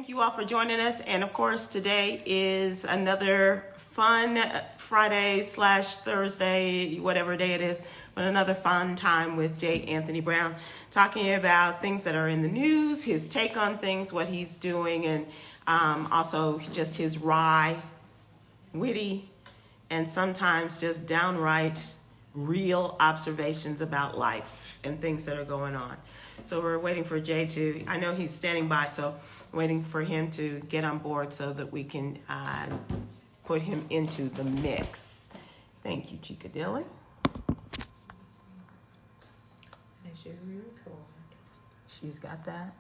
thank you all for joining us. And of course, today is another fun Friday slash Thursday, whatever day it is, but another fun time with J. Anthony Brown, talking about things that are in the news, his take on things, what he's doing, and also just his wry, witty, and sometimes just downright real observations about life and things that are going on. So we're waiting for Jay to, I know he's standing by, so waiting for him to get on board so that we can put him into the mix. Thank you, Chica Dilly. As you record. She's got that.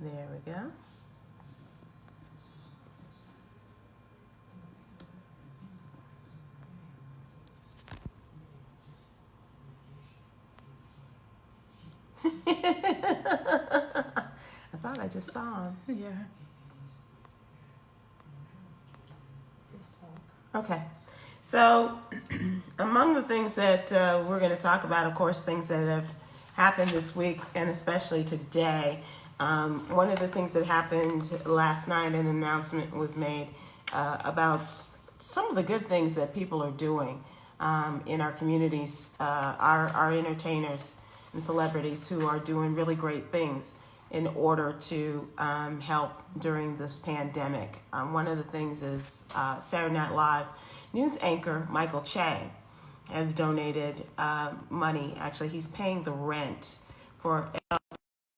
There we go. I thought I just saw him. Yeah. Just talk. Okay. So, among the things that we're going to talk about, of course, things that have happened this week and especially today. One of the things that happened last night, an announcement was made about some of the good things that people are doing in our communities, our entertainers and celebrities who are doing really great things in order to help during this pandemic. One of the things is Saturday Night Live news anchor Michael Che has donated money. Actually, he's paying the rent for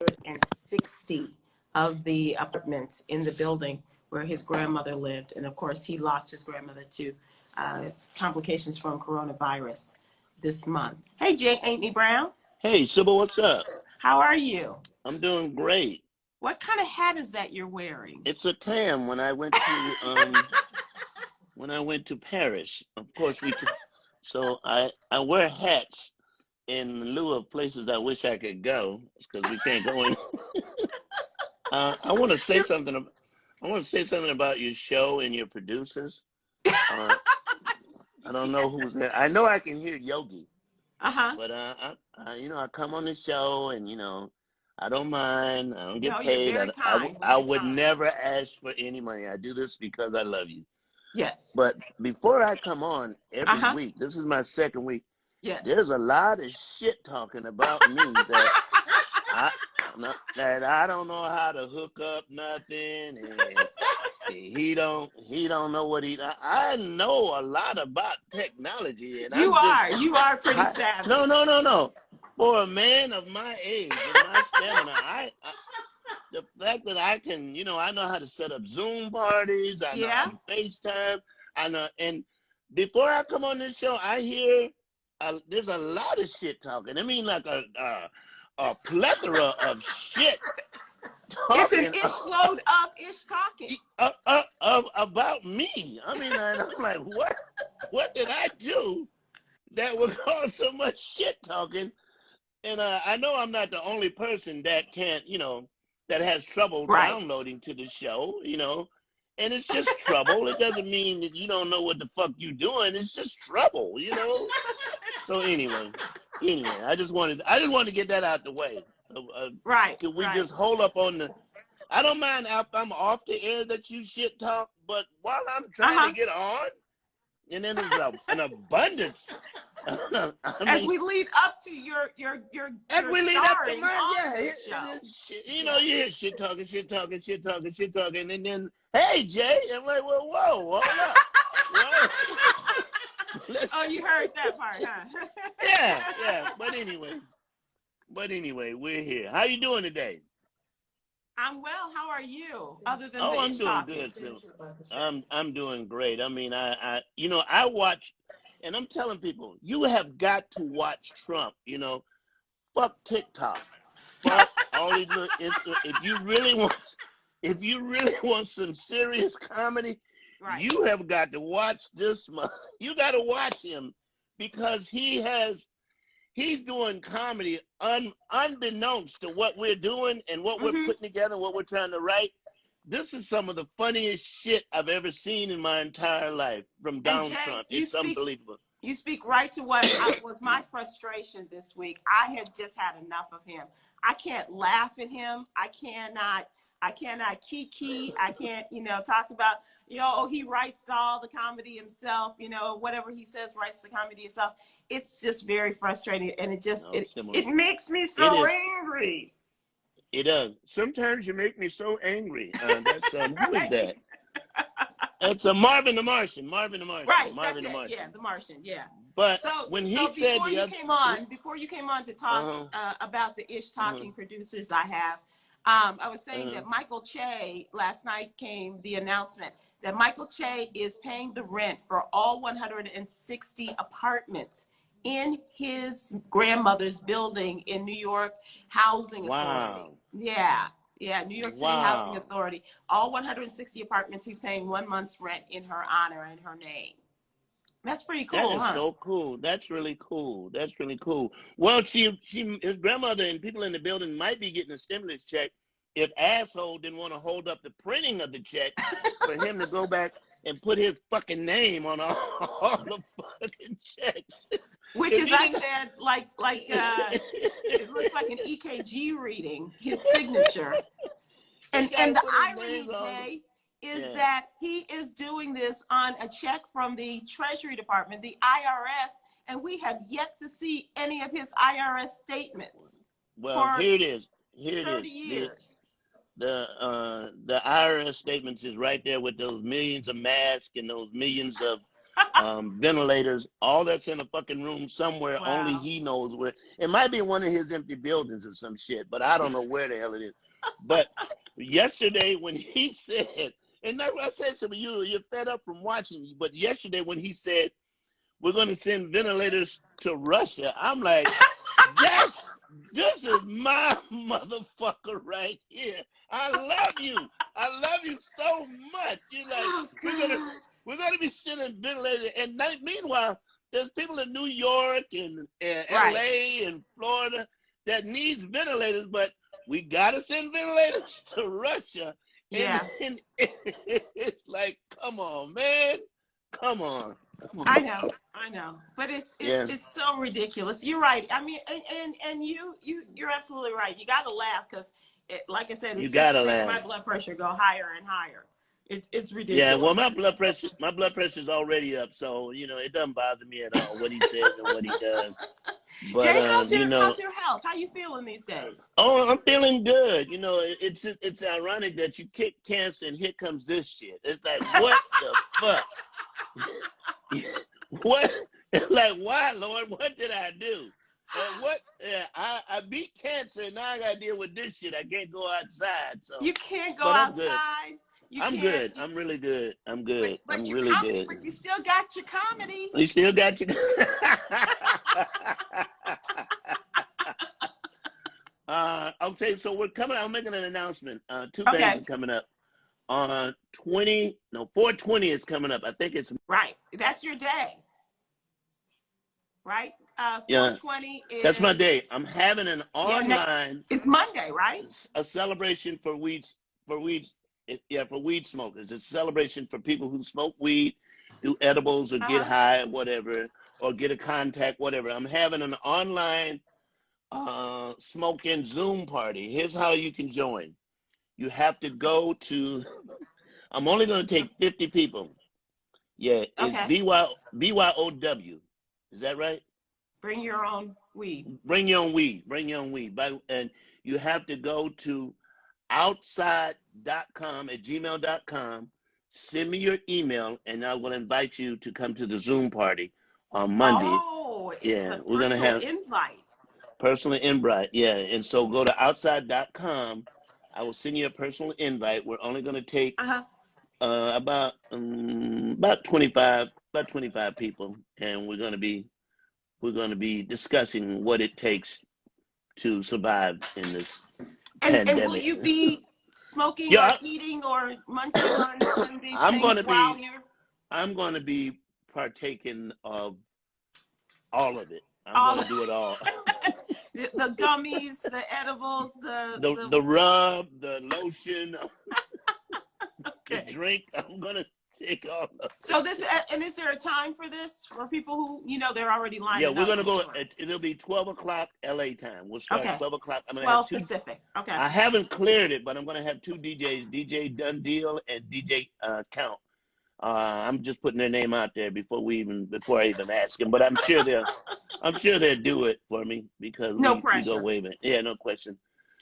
160 of the apartments in the building where his grandmother lived. And of course, he lost his grandmother to complications from coronavirus this month. Hey, J. Anthony Brown. Hey, Sybil, what's up? How are you? I'm doing great. What kind of hat is that you're wearing? It's a tam. When I went to Paris, of course so I wear hats in lieu of places I wish I could go because we can't go in. I want to say something. I want to say something about your show and your producers. I don't know who's there. I know I can hear Yogi. But I come on the show and I don't mind. I don't get paid. I would never ask for any money. I do this because I love you. Yes. But before I come on every week, this is my second week. Yes. There's a lot of shit talking about me that I don't know how to hook up nothing, and he don't know what I know a lot about technology, and you are pretty savvy. No. For a man of my age and my stamina, the fact that I can, I know how to set up Zoom parties, I know how to FaceTime, I know, and before I come on this show, I hear there's a lot of shit talking. I mean, like a plethora of shit talking. It's an ish load of ish talking. About me. I mean, I'm like, what did I do that would cause so much shit talking? And I know I'm not the only person that can't, that has trouble downloading to the show, and it's just trouble. It doesn't mean that you don't know what the fuck you doing. It's just trouble, So anyway, I just wanted to get that out the way. Can we just hold up on the? I don't mind if I'm off the air that you shit talk, but while I'm trying to get on, and then there's an abundance. As we lead up to your as we lead up to mine, you hear shit talking, and then hey Jay, I'm like, well, whoa, hold up. Oh, you heard that part, huh? Yeah. But anyway, we're here. How you doing today? I'm well. How are you? Other than I'm doing good too. I'm doing great. I mean, I watch, and I'm telling people, you have got to watch Trump. Fuck TikTok. Fuck all these little. If you really want some serious comedy, you have got to watch this month. You got to watch him because he's doing comedy unbeknownst to what we're doing and what we're putting together, what we're trying to write. This is some of the funniest shit I've ever seen in my entire life from Donald Trump. It's unbelievable. You speak right to what was my frustration this week. I had just had enough of him. I can't laugh at him. I cannot kiki. I can't, talk about, oh, he writes all the comedy himself, whatever he says, writes the comedy himself. It's just very frustrating. And No, similar. it makes me It so is. angry. It does. Sometimes you make me so angry. That's who is that? It's Marvin the Martian. Marvin the Martian. Right. Marvin That's the it. Martian. Yeah, the Martian. Yeah. But So, when he so said before the you other, came on to talk about the Ish Talking producers I have, I was saying that Michael Che last night came the announcement that Michael Che is paying the rent for all 160 apartments in his grandmother's building in New York Housing Authority. wow, Yeah, New York City Housing wow. Authority. All 160 apartments, he's paying 1 month's rent in her honor and her name. That's pretty That cool, is huh? so cool. That's really cool. That's really cool. Well, his grandmother and people in the building might be getting a stimulus check if asshole didn't want to hold up the printing of the check for him to go back and put his fucking name on all the fucking checks. Which If is, he I didn't, said, it looks like an EKG reading, his signature. he got And to the put his irony, names on. Jay, is Yeah. that he is doing this on a check from the Treasury Department, the IRS, and we have yet to see any of his IRS statements Well, for here it is. Here it 30 is. years. The IRS statements is right there with those millions of masks and those millions of ventilators. All that's in a fucking room somewhere. Wow. Only he knows where. It might be one of his empty buildings or some shit, but I don't know where the hell it is. But yesterday when he said, and that's what I said to you, you're fed up from watching. But yesterday when he said we're going to send ventilators to Russia, I'm like, yes, this is my motherfucker right here. I love you. I love you so much. You're like, Oh, we're gonna be sending ventilators. And meanwhile, there's people in New York and LA and Florida that needs ventilators, but we gotta send ventilators to Russia. yeah. And it's like, come on, man. Come on. I know, but it's Yeah. so ridiculous. You're right. I mean, and you're absolutely right. You got to laugh because, like I said, You it's gotta just making laugh. my blood pressure go higher and higher. It's Yeah, ridiculous. well, my blood pressure's already up, so it doesn't bother me at all what he says and what he does. But Jay, how's your health? How you feeling these days? oh, I'm feeling good. It's ironic that you kick cancer and here comes this shit. It's like, what the fuck? What? Like, why, Lord? What did I do? What? I beat cancer, and now I gotta deal with this shit. I can't go outside. So You can't go but I'm outside. good. I'm good. I'm really good. I'm good. But I'm you really good. But you still got your comedy. You still got your. Okay, so we're coming. I'm making an announcement. Two things are coming up. 420 is coming up. I think it's right. That's your day. Right? 420 is. That's my day. I'm having an online. It's Monday, right? A celebration for weed smokers. It's a celebration for people who smoke weed, do edibles, or get high, whatever, or get a contact, whatever. I'm having an online smoking Zoom party. Here's how you can join. You have to go to. I'm only going to take 50 people. Yeah, it's BYOW. Is that right? Bring your own weed. Bring your own weed. And you have to go to outside.com@gmail.com. Send me your email, and I will invite you to come to the Zoom party on Monday. Oh, we're gonna have invite. Personal invite, yeah. And so go to outside.com. I will send you a personal invite. We're only going to take about 25 people, and we're going to be discussing what it takes to survive in this pandemic. And will you be smoking or eating or munching on these things while you're? I'm going to be partaking of all of it. I'm going to do it all. The gummies, the edibles, the rub, the lotion, the drink. I'm gonna Take all of So this, and is there a time for this for people who, they're already Yeah, lining we're up? gonna go. Sure. It'll be 12 o'clock LA time. We'll start Okay. 12 o'clock. I'm gonna have 12 two. Pacific. Okay. I haven't cleared it, but I'm gonna have two DJs, DJ Done Deal and DJ Count. I'm just putting their name out there before I even ask them. But I'm sure they'll do it for me because No we go pressure. way back. Yeah, no question.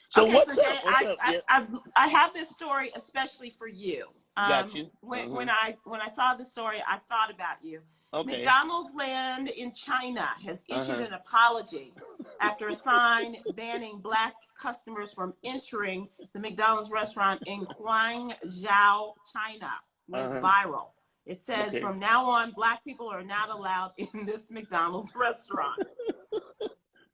So Okay, what's so up? Jay, What's up? Yeah, I have this story especially for you. got you. When I saw the story, I thought about you. Okay. McDonald's Land in China has issued an apology after a sign banning Black customers from entering the McDonald's restaurant in Guangzhou, China, went viral. It says, Okay. from now on, Black people are not allowed in this McDonald's restaurant.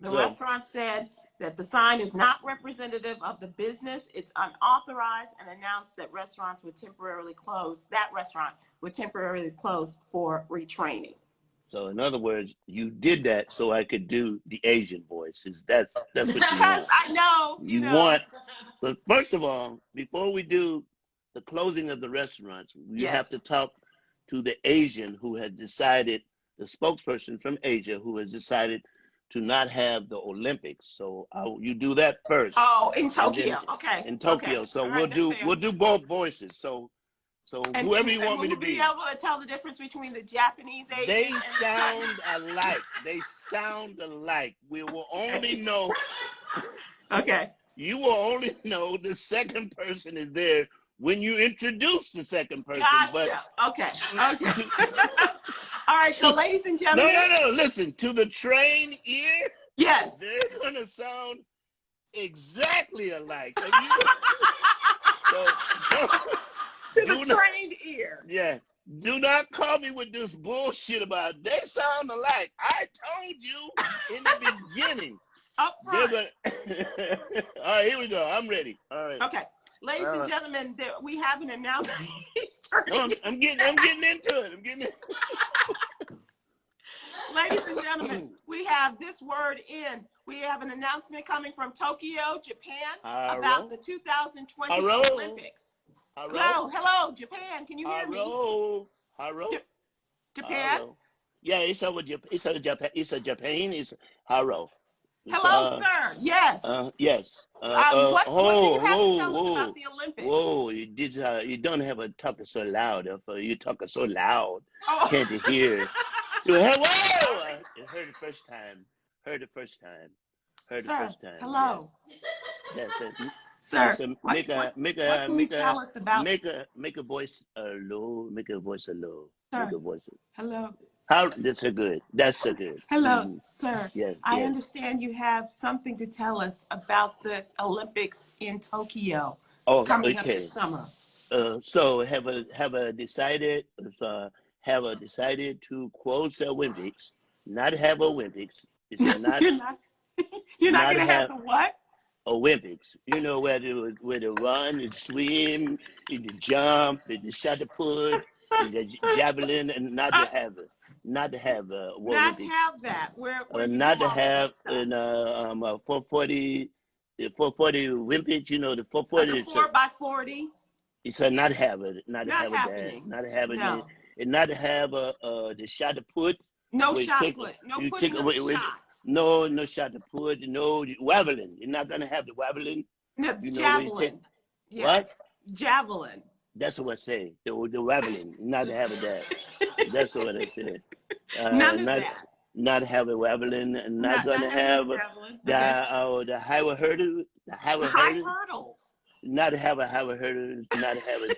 The restaurant said that the sign is not representative of the business. It's unauthorized, and announced that restaurants would temporarily close. That restaurant would temporarily close for retraining. So in other words, you did that so I could do the Asian voices. That's what you Because want. I know You want. But first of all, before we do the closing of the restaurants, you have to talk to the Asian who has decided, the spokesperson from Asia who has decided to not have the Olympics. So you do that first. Oh, in Tokyo. Okay. In Tokyo. Okay. So All we'll do both voices. So whoever you want me to be. Will you be able to tell the difference between the Japanese Asian They and sound alike. They sound alike. We will only know. Okay. You will only know the second person is there when you introduce the second person. Gotcha. Okay. All right. So, ladies and gentlemen. No. Listen, to the trained ear, yes, they're gonna sound exactly alike. To the trained ear. Yeah. Do not call me with this bullshit about they sound alike. I told you in the beginning. Up front. All right, here we go. I'm ready. All right. Okay. Ladies and gentlemen, we have an announcement. No, I'm getting into it. Ladies and gentlemen, we have this word in. We have an announcement coming from Tokyo, Japan, about the 2020 Olympics. Hello, Japan. Can you hear me? Hello. Japan. Hello. Yeah, it's Japan. Hello. Hello, sir. Yes. Yes. What do you have to tell us about the Olympics? Whoa, you don't have a talking so loud. You talking so loud. Oh. Can't hear. Whoa! Heard the first time. Heard the first time. Hello. That's it. Sir, Make a voice low. Make a voice low. Sir. Make a voice. Hello. That's so good. That's so good. Hello, sir. Yes, I understand you have something to tell us about the Olympics in Tokyo coming up this summer. So have a decided to close the Olympics, not have Olympics. It's not. You're not gonna have the what? Olympics. You know where to run and swim, and to jump, and to shot put, and the javelin, and not to have it. Not to have not have that. Where not to have 440 Olympics. You know the 440. 4x40. He said not have it. Not to have happening. it. Not to have it. No. And not to have the shot to put. No shot put. No putting of the shot. No shot to put. No javelin. You're not gonna have the javelin. No, javelin. Yeah. What? Javelin. That's what I say. The javelin. Not to have that. That's what I said. None of that. Not have a javelin. And not gonna have the high hurdle. The high hurdles. Not have a high hurdle. Not have a.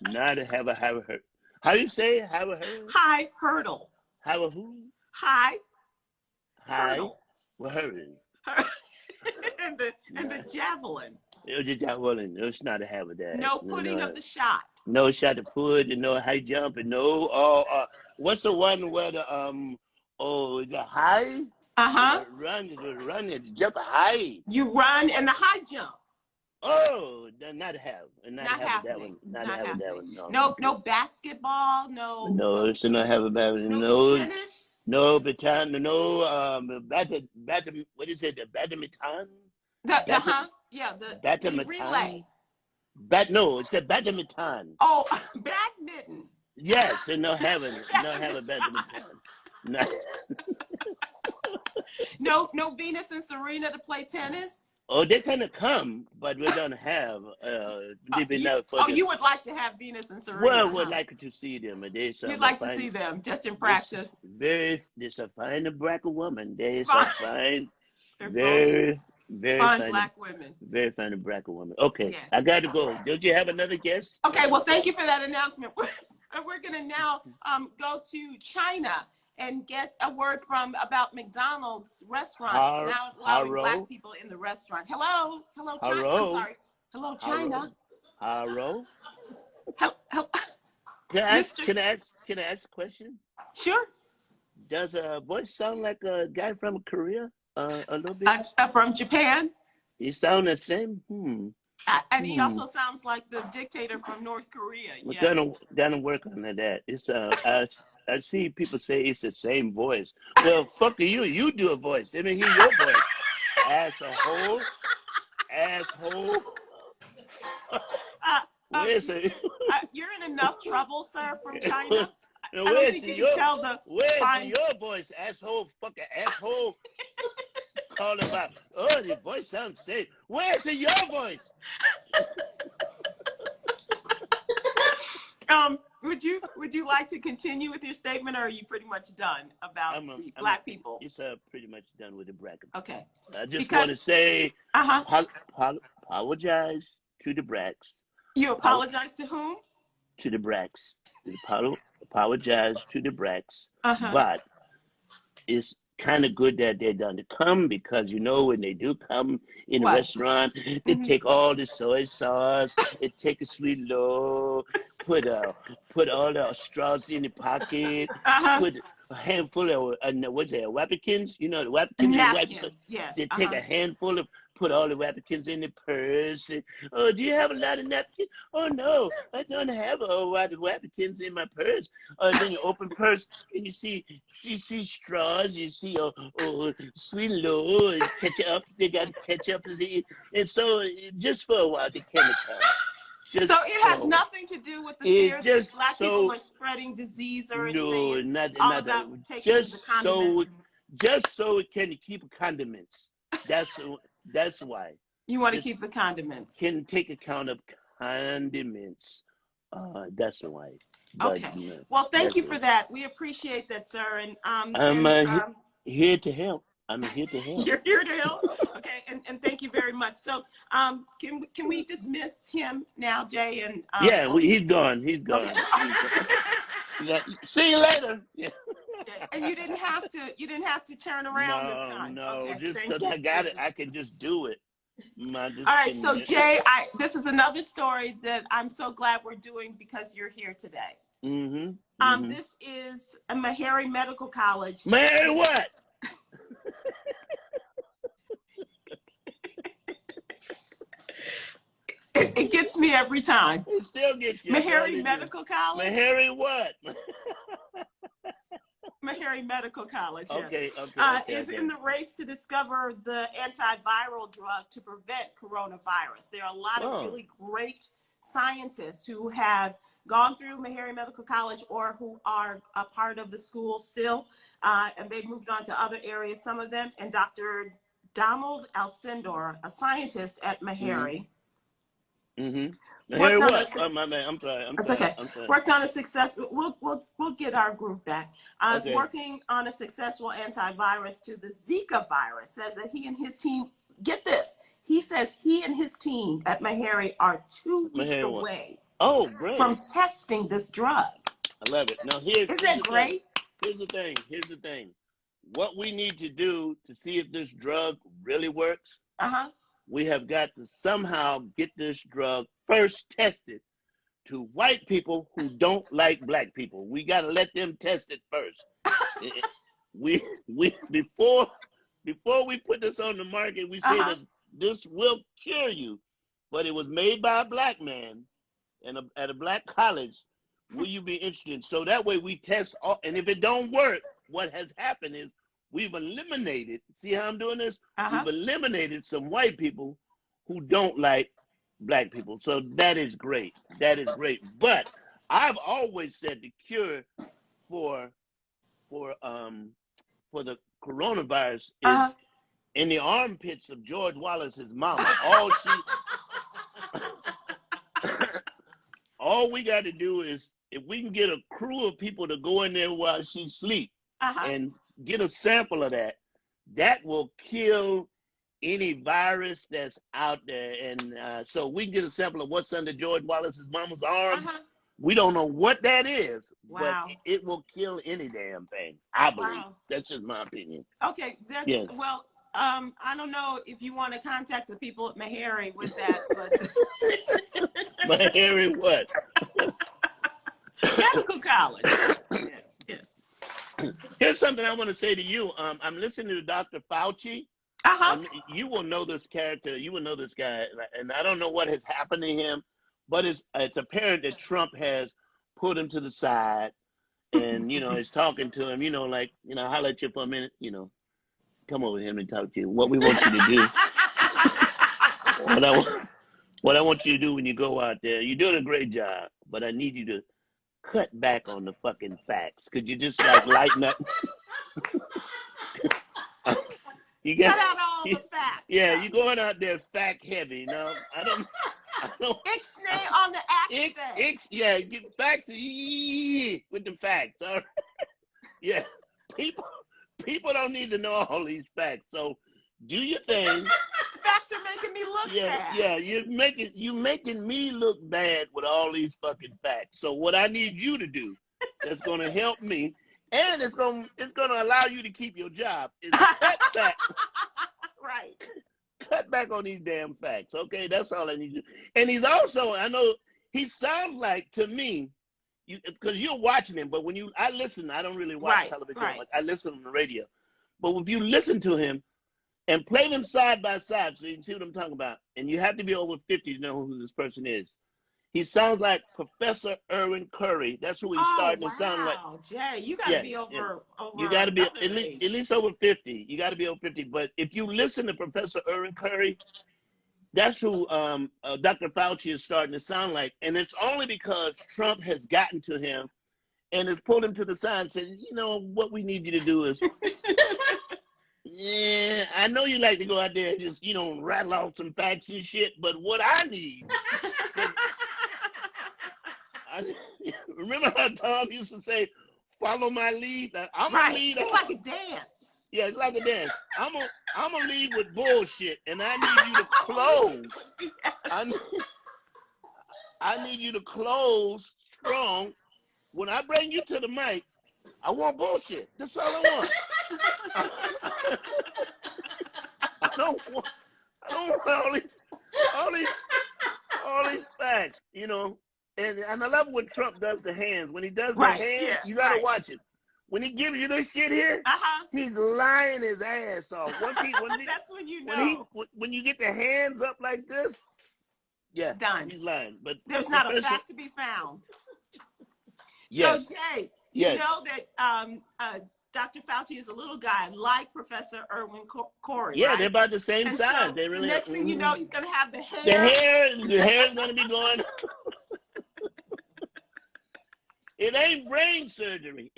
Not to have a high hurdle. How you say high hurdle? High hurdle. High who? High hurdle. What hurdle? and the javelin. The javelin. It's not to have that. No putting of the shot. No shot to put, and no high jump, and no. What's the one where the the high? Run and jump high. You run and the high jump. Oh, not have. Not have that one. Not have that one. No basketball. No. No, it's not have a basketball. No tennis. No baton. No what is it? The badminton. Yeah, the badminton. relay. No, it's a badminton. Oh, badminton. Yes, and no heaven badminton. No, No Venus and Serena to play tennis. oh, they kind of come, but we don't have. Maybe not for them. You would like to have Venus and Serena? Well, would like to see them, and they You'd like to see them just in practice. There's a fine black woman. There's Fine. a fine, They're very, very fine black women. very fine black woman. Okay, Yeah. I got to go. Don't you have another guest? Okay, well, thank you for that announcement. We're going to now go to China and get a word about McDonald's restaurant now allowing black people in the restaurant. Hello, China. I'm sorry. Hello, China. Hello. Hello. Can I ask a question? Sure. Does a voice sound like a guy from Korea? A little bit. From Japan. He sound the same. And he also sounds like the dictator from North Korea. We're Yes. gonna work on that. It's I see people say it's the same voice. Well, fuck you. You do a voice. Let me hear your voice. Asshole. You're in enough trouble, sir, from China. I don't Where's think you can tell your voice, asshole, fucking asshole? Call about, oh, the voice sounds safe. Where's your voice? Would you like to continue with your statement, or are you pretty much done about the black people? It's pretty much done with the bracket. Okay. I just want to say, apologize to the blacks. You apologize to whom? To the blacks. Apologize to the blacks. But it's kind of good that they're done to come, because when they do come in a restaurant, they take all the soy sauce, they take a sweet low, put all the straws in the pocket, put a handful of Wapikins, the Wapikins. Napkins, yes. They take a handful of, put all the Wapikins in the purse. And, oh, do you have a lot of napkins? Oh no, I don't have a lot of Wapikins in my purse. Then you open purse and you see straws, you see sweet and low and ketchup. They got ketchup, and so just for a while they can't come. So it has nothing to do with the fear that black people are spreading disease or anything. No, it's all about taking the condiments. Just so it can keep condiments. That's why. You want to keep the condiments. Can take account of condiments. That's why. But, okay. Well, thank you for that. We appreciate that, sir. And I'm here to help. I'm here to help. You're here to help. Okay, and thank you very much. So, can we dismiss him now, Jay? And he's gone. He's gone. Okay. See you later. Yeah. And you didn't have to turn around this time. No, okay, just because I got it, I can just do it. All right, so Jay, this is another story that I'm so glad we're doing because you're here today. This is a Meharry Medical College. Meharry what? It gets me every time. It still gets you. Meharry Medical College. Meharry what? Meharry Medical College. Yes. Okay. Is in the race to discover the antiviral drug to prevent coronavirus. There are a lot of really great scientists who have gone through Meharry Medical College or who are a part of the school still, and they've moved on to other areas, some of them. And Dr. Donald Alcindor, a scientist at Meharry. Meharry what? My man. I'm sorry. That's okay. Worked on a successful. We'll get our group back. Is working on a successful antivirus to the Zika virus. Says that he and his team. Get this. He says he and his team at Meharry are 2 weeks away. Oh, great. From testing this drug. I love it. Now isn't that great? Here's the thing. What we need to do to see if this drug really works. We have got to somehow get this drug first tested to white people who don't like black people. We got to let them test it first. Before we put this on the market, we say that this will cure you, but it was made by a black man and at a black college. Will you be interested? So that way we test all, and if it don't work, what has happened is we've eliminated, see how I'm doing this? We've eliminated some white people who don't like black people. So that is great. That is great. But I've always said the cure for for um for the coronavirus Uh-huh. is in the armpits of George Wallace's mama. All we got to do is if we can get a crew of people to go in there while she sleep Uh-huh. and get a sample of that, that will kill any virus that's out there. And so we can get a sample of what's under George Wallace's mama's arm. Uh-huh. We don't know what that is, Wow. but it will kill any damn thing. I believe. Wow. That's just my opinion. Okay, that's Yes. well. I don't know if you want to contact the people at Meharry with that, but But Harry, what? medical college. Yes, yes. Here's something I want to say to you. I'm listening to Dr. Fauci. Uh-huh. You will know this character. You will know this guy, and I don't know what has happened to him, but it's apparent that Trump has put him to the side, and is talking to him. Holler at you for a minute. Come over here and talk to you. What we want you to do. What I want you to do when you go out there. You're doing a great job, but I need you to cut back on the fucking facts. Could you just lighten up? You cut out all the facts. Yeah, you're going out there fact heavy. No, I don't. Ixnay on the action. Yeah, get facts with the facts. All right? Yeah, people don't need to know all these facts. So do your thing. Facts are making me look bad. Yeah, you're making me look bad with all these fucking facts. So what I need you to do that's gonna help me, and it's gonna allow you to keep your job, is cut back. Right. Cut back on these damn facts. Okay, that's all I need you. And he's also, I know he sounds like to me, because you're watching him, but I listen, I don't really watch television. Right. Like I listen on the radio. But if you listen to him and play them side by side so you can see what I'm talking about, and you have to be over 50 to know who this person is. He sounds like Professor Erwin Curry. That's who he's starting to sound like. Jay, you got to be over. You got to be at least over 50. You got to be over 50. But if you listen to Professor Erwin Curry, that's who Dr. Fauci is starting to sound like. And it's only because Trump has gotten to him and has pulled him to the side and said, what we need you to do is, yeah, I know you like to go out there and just, rattle off some facts and shit, but what I need. Remember how Tom used to say, follow my lead? I'm gonna lead. It's like a dance. Yeah, it's like a dance. I'm gonna lead with bullshit, and I need you to close. I need you to close strong. When I bring you to the mic, I want bullshit. That's all I want. I don't want all these facts, And I love when Trump does the hands. When he does the hands, you gotta watch it. When he gives you this shit here, he's lying his ass off. That's when you know. When you get the hands up like this, yeah, done. He's lying. But there's not a fact to be found. Yes. So Jay, you know that Dr. Fauci is a little guy like Professor Erwin Corey. Yeah, right? they're about the same and size. So they really. Next thing you know, he's gonna have the hair. The hair is gonna be going. It ain't brain surgery.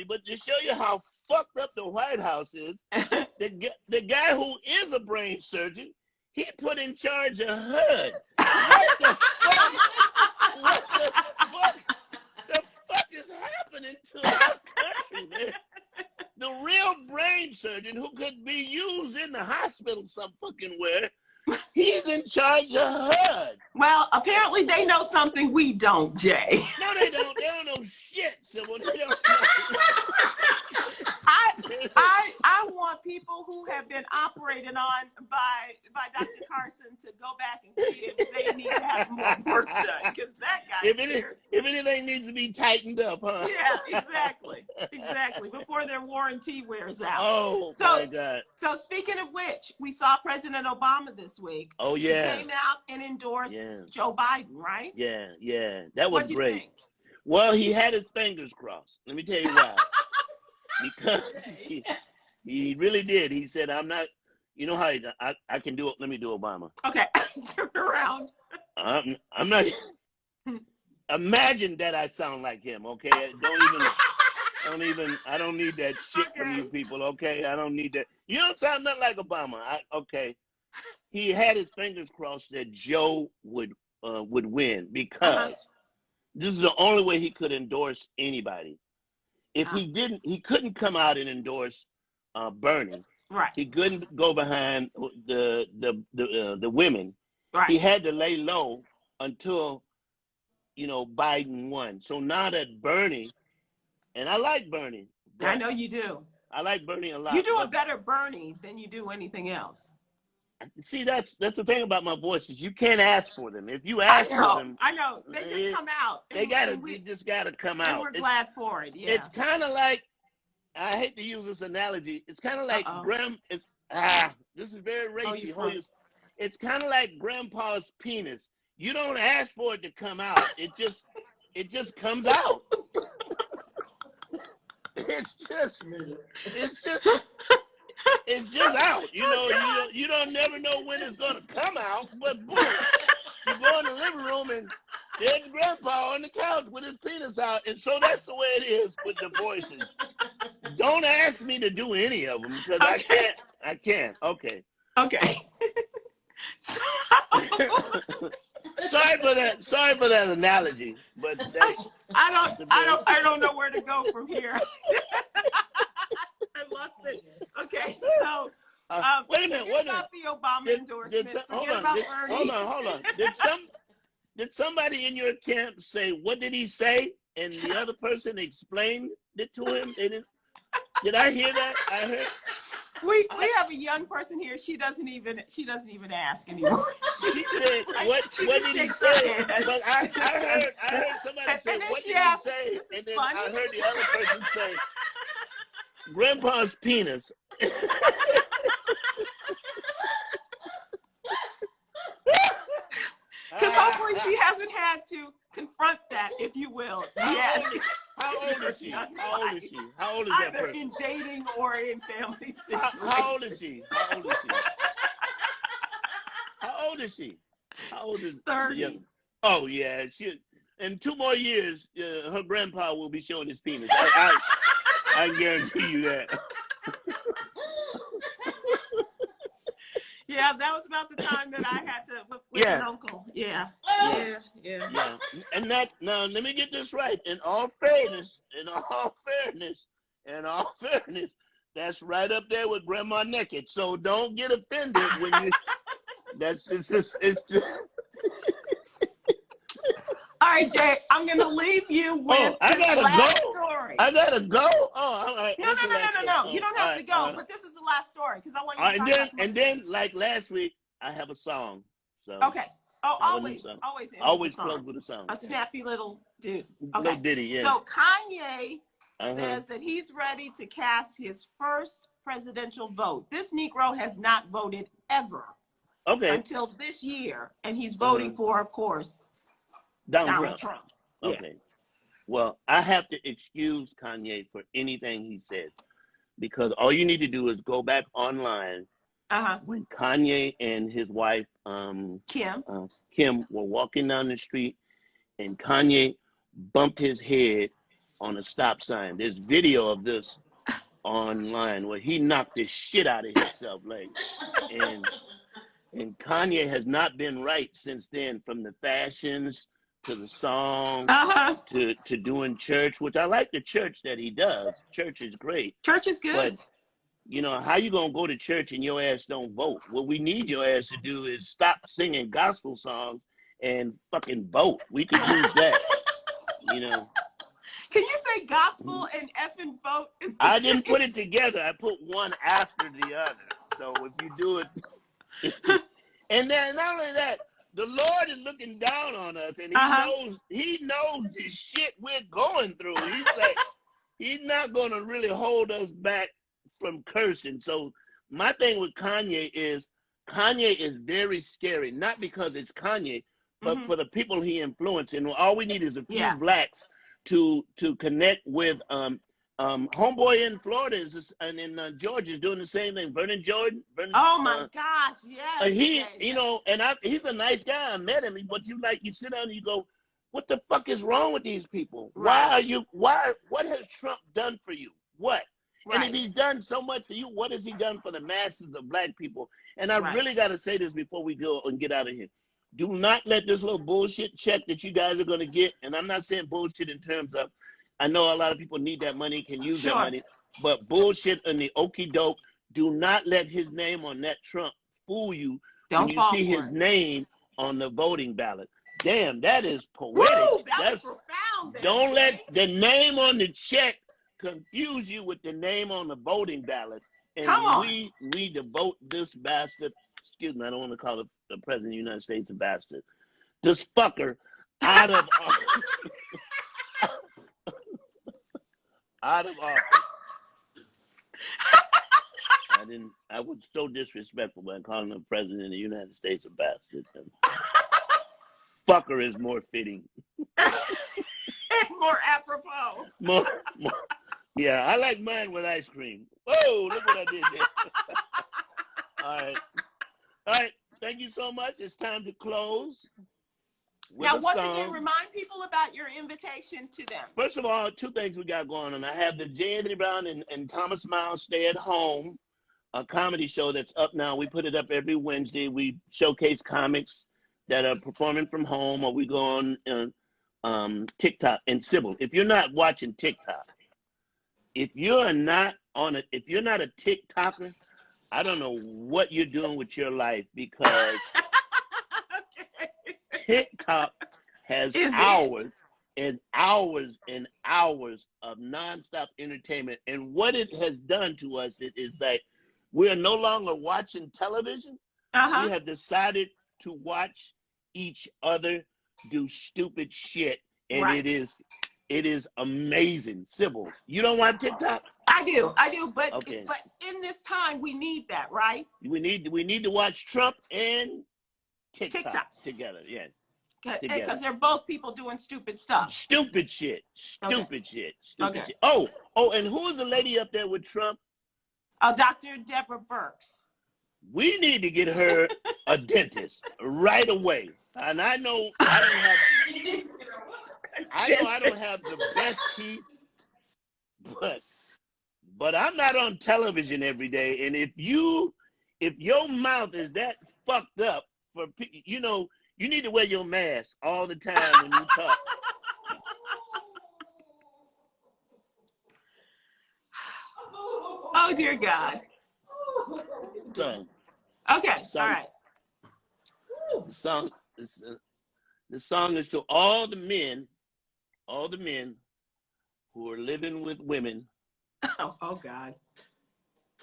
But to show you how fucked up the White House is, the guy who is a brain surgeon, he put in charge of HUD. What the fuck? What the fuck? The fuck is happening to our country, man? The real brain surgeon who could be used in the hospital some fucking where, he's in charge of HUD. Well, apparently they know something we don't, Jay. No, they don't. They don't know shit. So when they don't I want people who have been operated on by Dr. Carson to go back and see if they need to have some more work done, because that guy. If anything needs to be tightened up, huh? Yeah, exactly. Before their warranty wears out. Oh my God. So speaking of which, we saw President Obama this week. Oh yeah. He came out and endorsed Joe Biden, right? Yeah. That was What'd great. You think? Well, he had his fingers crossed. Let me tell you why. Because he really did. He said, I'm not You know how I can do it. Let me do Obama. Okay, turn around. I'm not. Imagine that I sound like him. Okay, don't even. I don't need that shit from you people. Okay, I don't need that. You don't sound nothing like Obama. Okay. He had his fingers crossed that Joe would win because this is the only way he could endorse anybody. If he didn't, he couldn't come out and endorse Bernie. Right. He couldn't go behind the women. Right. He had to lay low until Biden won. So now that Bernie, and I like Bernie. I know you do. I like Bernie a lot. You do a better Bernie than you do anything else. See, that's the thing about my voice is you can't ask for them. If you ask for them, I know they just come out. They just gotta come out. And we're glad for it. Yeah. It's kind of like, I hate to use this analogy. It's kind of like this is very racy. It's kind of like grandpa's penis. You don't ask for it to come out. It just comes out. It's just out. You don't never know when it's gonna come out, but boom, you go in the living room and there's grandpa on the couch with his penis out, and so that's the way it is with the voices. Don't ask me to do any of them because I can't. Okay. Okay. Sorry for that analogy, but I don't know where to go from here. I lost it. Okay, so wait a minute. Forget about the Obama endorsement. Hold on. Did somebody in your camp say, what did he say? And the other person explained it to him? Did I hear that? I heard. We have a young person here. She doesn't even ask anymore. She said, what did he say? But I heard somebody say, what did he say? And then I heard the other person say, grandpa's penis. Because hopefully she hasn't had to confront that, if you will. How old is she? How old is that Either person? in dating or in family situations. How old is she? How old is she? 30. Oh, yeah. In 2 more years, her grandpa will be showing his penis. I guarantee you that. Yeah, that was about the time that I had to with his uncle. Yeah. And now let me get this right. In all fairness, that's right up there with Grandma Naked. So don't get offended when you. It's just. All right, Jay. I'm gonna leave you with last story. I gotta go. Oh, all right. No. You don't have to go. But this is the last story because I want you to talk about and then like last week, I have a song. So okay. Oh, always close with a song. A snappy little dude. Okay. Little ditty, yeah. So Kanye says that he's ready to cast his first presidential vote. This Negro has not voted ever. Okay. Until this year, and he's voting for, of course, Donald Trump. Okay. Yeah. Well, I have to excuse Kanye for anything he said because all you need to do is go back online when Kanye and his wife Kim were walking down the street and Kanye bumped his head on a stop sign. There's video of this online where he knocked the shit out of himself, and Kanye has not been right since then, from the fashions to the song to doing church, which I like the church that he does. Church is great. Church is good. But, how you going to go to church and your ass don't vote? What we need your ass to do is stop singing gospel songs and fucking vote. We could use that, Can you say gospel and effing vote? I didn't put it together. I put one after the other. So if you do it, and then not only that, the Lord is looking down on us, and He knows the shit we're going through. He's like, He's not gonna really hold us back from cursing. So my thing with Kanye is very scary, not because it's Kanye, but for the people he influenced. And all we need is a few blacks to connect with Homeboy in Florida and in Georgia is doing the same thing. Vernon Jordan. Oh my gosh, yes. He's a nice guy. I met him, but you sit down and you go, what the fuck is wrong with these people? Right. What has Trump done for you? What? Right. And if he's done so much for you, what has he done for the masses of black people? And I really got to say this before we go and get out of here. Do not let this little bullshit check that you guys are going to get, and I'm not saying bullshit in terms of, I know a lot of people need that money, can use that money, but bullshit in the okie doke, do not let his name on that Trump fool you when you see his name on the voting ballot. Damn, that is poetic. Woo, that's profound. Don't let the name on the check confuse you with the name on the voting ballot. And we need to vote this bastard, excuse me, I don't want to call the President of the United States a bastard, this fucker out of out of office. I was so disrespectful by calling the President of the United States a bastard. Fucker is more fitting. More apropos. More, yeah, I like mine with ice cream. Whoa, look what I did there. All right. Thank you so much. It's time to close. Now, once again, remind people about your invitation to them. First of all, 2 things we got going on. I have the J. Anthony Brown and Thomas Miles Stay at Home, a comedy show that's up now. We put it up every Wednesday. We showcase comics that are performing from home, or we go on TikTok. And Sybil, if you're not watching TikTok, if you're not a TikToker, I don't know what you're doing with your life, because TikTok has hours and hours and hours of nonstop entertainment. And what it has done to us is that we are no longer watching television. We have decided to watch each other do stupid shit. And it is amazing. Sybil, you don't want TikTok? I do, but in this time we need that, right? We need to watch Trump and TikTok together, yeah. Because they're both people doing stupid stuff. Stupid shit. Shit. Oh, and who is the lady up there with Trump? Dr. Deborah Birx. We need to get her a dentist right away. And I know I don't have the best teeth, but I'm not on television every day. And if your mouth is that fucked up, you need to wear your mask all the time when you talk. Oh, dear God. Song. Okay, all right. The song is to all the men who are living with women. Oh God.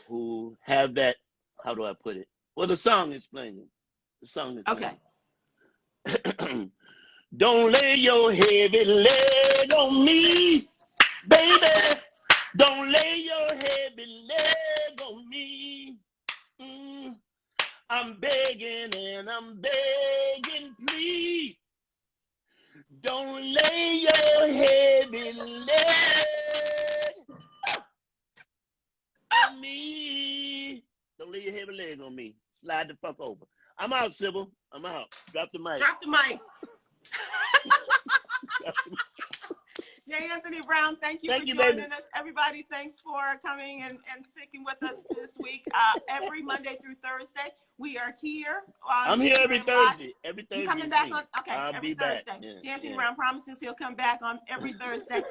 Who have that, how do I put it? Well, the song explains it. The song is okay. Don't lay your heavy leg on me, baby. Don't lay your heavy leg on me. I'm begging and I'm begging, please. Don't lay your heavy leg on me. Don't lay your heavy leg on me. Slide the fuck over. I'm out, Sybil. I'm out. Drop the mic. Drop the mic. J. Anthony Brown, thank you for joining us. Everybody, thanks for coming and sticking with us this week. Every Monday through Thursday, we are here. I'm here every Thursday. Every Thursday. You coming back on? Okay, I'll every be Thursday. back. Yeah, J. Anthony Brown promises he'll come back on every Thursday.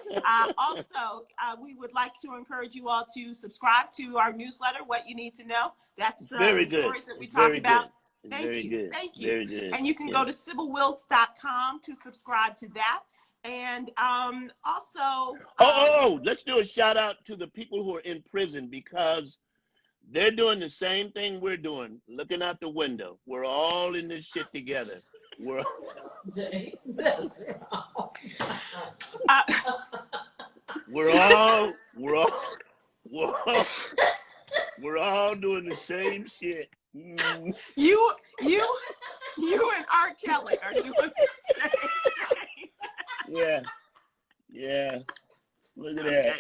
Also, we would like to encourage you all to subscribe to our newsletter, What You Need to Know. That's very the good. Stories that we talk about. Thank you. Thank you. Very good. And you can go to SybilWilkes.com to subscribe to that. And also... let's do a shout out to the people who are in prison, because they're doing the same thing we're doing, looking out the window. We're all in this shit together. We're all doing the same shit. You and R. Kelly are doing the same thing. Yeah. Look at that.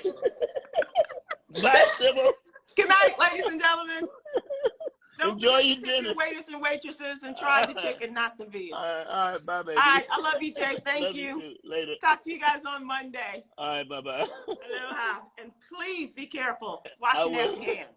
Bye, Sybil. Good night, ladies and gentlemen. Don't Enjoy your tip dinner. your waiters and waitresses and try the chicken, not the veal. All right, bye, baby. All right, I love you, Jay. Thank Love you. too. Later. Talk to you guys on Monday. All right, bye-bye. Aloha. And please be careful. Wash I your will. nasty hands.